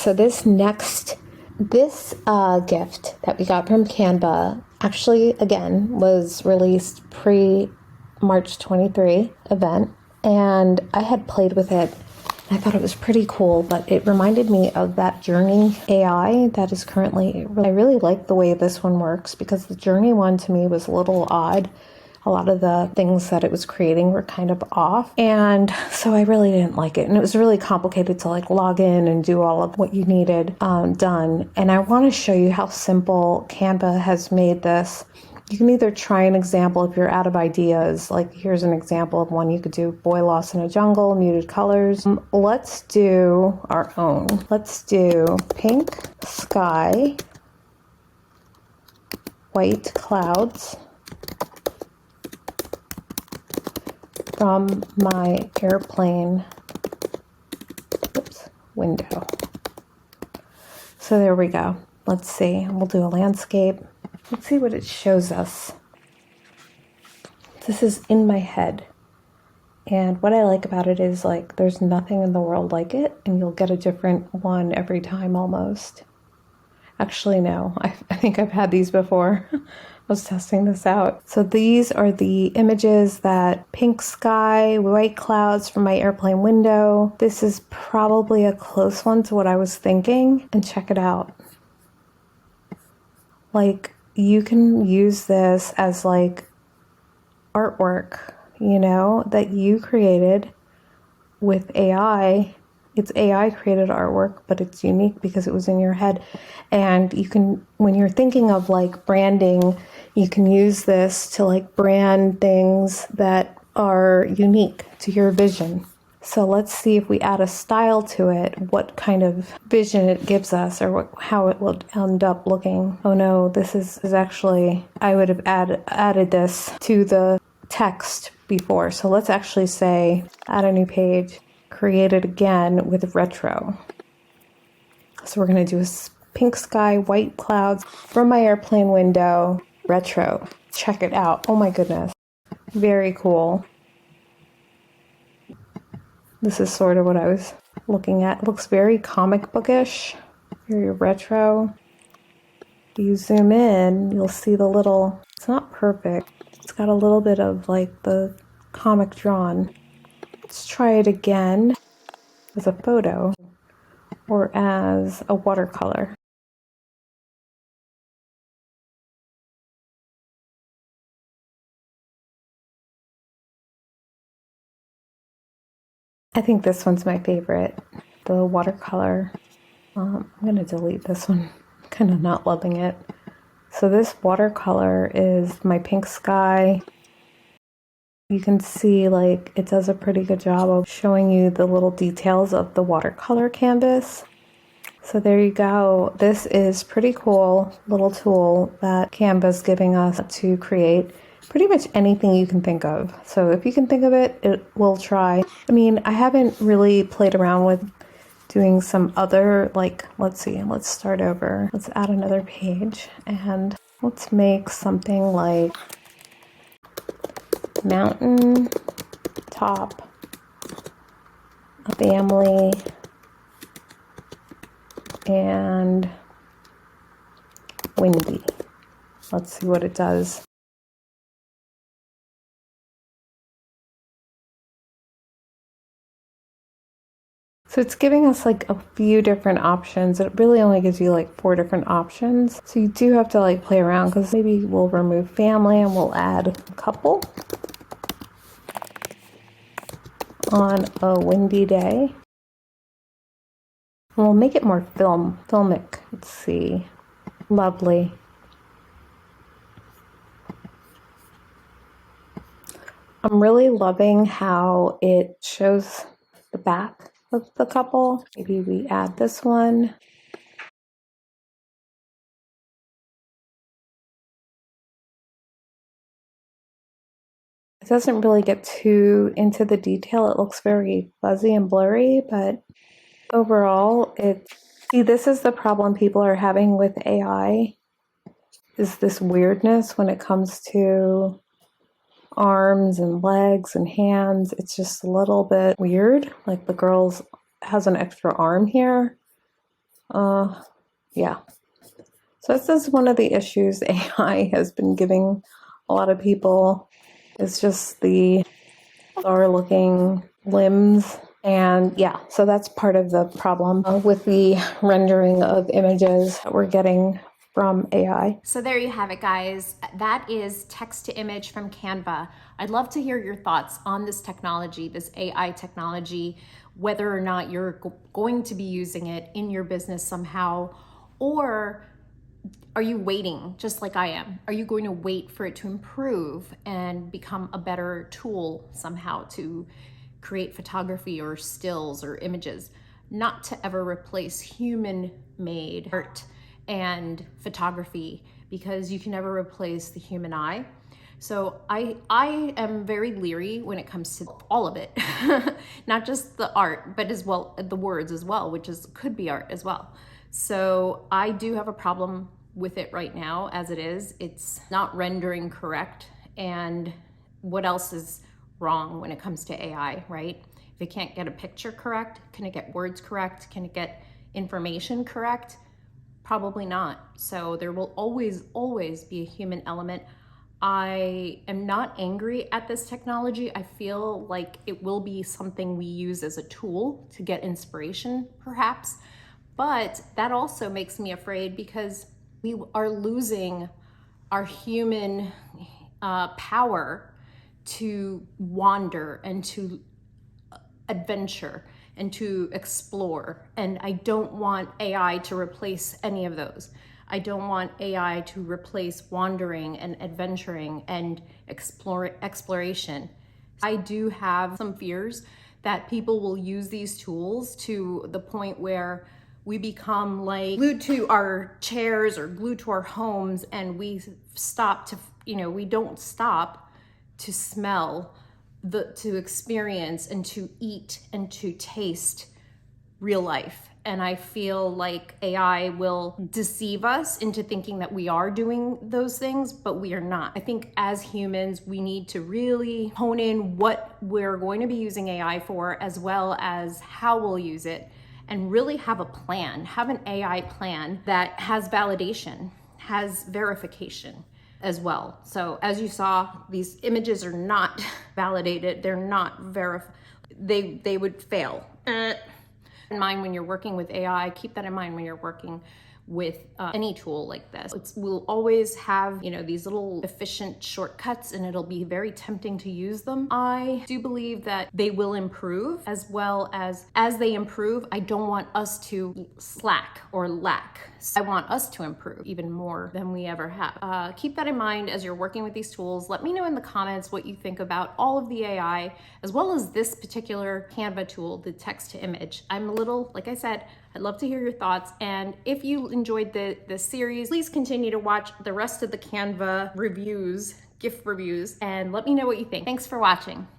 so this gift that we got from Canva actually, again, was released pre-March 23 event, and I had played with it. I thought it was pretty cool, but it reminded me of that Journey AI that is currently, I really like the way this one works, because the Journey one to me was a little odd. A lot of the things that it was creating were kind of off. And so I really didn't like it. And it was really complicated to like log in and do all of what you needed done. And I want to show you how simple Canva has made this. You can either try an example if you're out of ideas. Like here's an example of one you could do: boy lost in a jungle, muted colors. Let's do our own. Let's do pink sky, white clouds from my airplane window. So there we go. Let's see. We'll do a landscape. Let's see what it shows us. This is in my head. And what I like about it is like there's nothing in the world like it, and you'll get a different one every time almost. Actually, no. I think I've had these before. I was testing this out. So these are the images: that pink sky, white clouds from my airplane window. This is probably a close one to what I was thinking. And check it out. Like, you can use this as like artwork, you know, that you created with AI. It's AI created artwork, but it's unique because it was in your head. And you can, when you're thinking of like branding, you can use this to like brand things that are unique to your vision. So let's see if we add a style to it, what kind of vision it gives us, or how it will end up looking. Oh no, this is actually, I would have added this to the text before. So let's actually say, add a new page, create it again with retro. So we're going to do a pink sky, white clouds from my airplane window, retro. Check it out. Oh my goodness. Very cool. This is sort of what I was looking at. It looks very comic bookish, very retro. If you zoom in, you'll see the little, it's not perfect. It's got a little bit of like the comic drawn. Let's try it again as a photo or as a watercolor. I think this one's my favorite, the watercolor. I'm going to delete this one. I'm kind of not loving it. So this watercolor is my pink sky. You can see like it does a pretty good job of showing you the little details of the watercolor canvas. So there you go. This is pretty cool little tool that Canva's giving us to create pretty much anything you can think of. So if you can think of it, it will try. I mean, I haven't really played around with doing some other, like, let's see, let's start over. Let's add another page and let's make something like mountain top, a family, and windy. Let's see what it does. So it's giving us like a few different options. It really only gives you like 4 different options. So you do have to like play around, because maybe we'll remove family and we'll add a couple on a windy day. And we'll make it more filmic. Let's see. Lovely. I'm really loving how it shows the back of the couple. Maybe we add this one. It doesn't really get too into the detail. It looks very fuzzy and blurry, but overall, see, this is the problem people are having with AI, is this weirdness when it comes to arms and legs and hands. It's just a little bit weird. Like the girl's has an extra arm here, Yeah. So this is one of the issues AI has been giving a lot of people. It's just the bizarre looking limbs. And yeah, so that's part of the problem with the rendering of images that we're getting from AI. So there you have it, guys. That is text to image from Canva. I'd love to hear your thoughts on this technology, this AI technology, whether or not you're going to be using it in your business somehow, or are you waiting just like I am? Are you going to wait for it to improve and become a better tool somehow to create photography or stills or images, not to ever replace human made art and photography, because you can never replace the human eye. So I am very leery when it comes to all of it, not just the art, but as well the words as well, which could be art as well. So I do have a problem with it right now as it is. It's not rendering correct. And what else is wrong when it comes to AI, right? If it can't get a picture correct, can it get words correct? Can it get information correct? Probably not. So there will always be a human element. I am not angry at this technology. I feel like it will be something we use as a tool to get inspiration, perhaps. But that also makes me afraid, because we are losing our human power to wander and to adventure and to explore. And I don't want AI to replace any of those. I don't want AI to replace wandering and adventuring and exploration. I do have some fears that people will use these tools to the point where we become like glued to our chairs or glued to our homes, and we stop to, we don't stop to smell, to experience and to eat and to taste real life. And I feel like AI will deceive us into thinking that we are doing those things, but we are not. I think as humans, we need to really hone in what we're going to be using AI for, as well as how we'll use it, and really have a plan, have an AI plan that has validation, has verification as well. So as you saw, these images are not validated. They're not verified. They would fail. In mind when you're working with AI, keep that in mind when you're working with any tool like this. We'll always have, these little efficient shortcuts, and it'll be very tempting to use them. I do believe that they will improve, as well as they improve, I don't want us to slack or lack. I want us to improve even more than we ever have. Keep that in mind as you're working with these tools. Let me know in the comments what you think about all of the AI, as well as this particular Canva tool, the text to image. I'm a little, like I said, I'd love to hear your thoughts. And if you enjoyed this series, please continue to watch the rest of the Canva reviews, gift reviews, and let me know what you think. Thanks for watching.